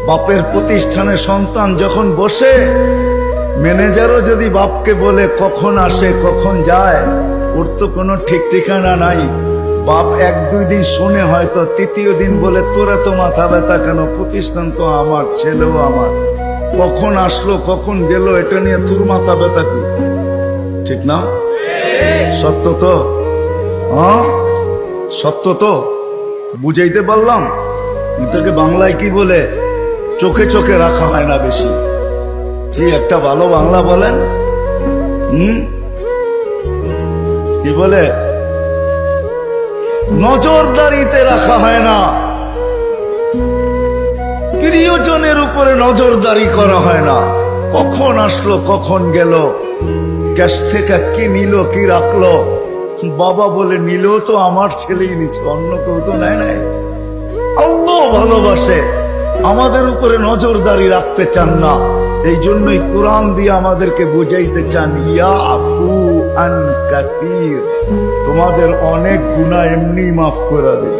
বাপের প্রতিষ্ঠানে সন্তান যখন বসে, ম্যানেজারও যদি বাপকে বলে কখন আসে কখন যায়, ওর তো কোনো ঠিক ঠিকানা নাই। বাপ এক দুই দিন শুনে হয়তো তৃতীয় দিন বলে তোরা তো মাথা ব্যথা কেন, প্রতিষ্ঠান তো আমার, ছেলেও আমার, কখন আসলো কখন গেল এটা নিয়ে তোর মাথা ব্যথা কি? ঠিক না? সত্য তো? হ্যাঁ সত্য তো? বুঝাইতে পারলাম? এটাকে বাংলায় কি বলে? চোখে চোখে রাখা হয় না বেশি। কি একটা ভালো বাংলা বলেন? কি বলে? নজরদারিতে রাখা হয় না, প্রিয়জনের উপরে নজরদারি করা হয় না। কখন আসলো কখন গেল, ক্যাশ থেকে কি নিল কি রাখলো, বাবা বলে নিল তো আমার ছেলেই নিচ্ছে, অন্য কেউ তো নেয় নাই। আল্লাহ ভালোবাসে, আমাদের উপরে নজরদারি রাখতে চান না। এই জন্যই কোরআন দিয়ে আমাদেরকে বুঝাইতে চান, ইয়াফু আন কাসীর, তোমাদের অনেক গুনাহ এমনি মাফ করে দেন।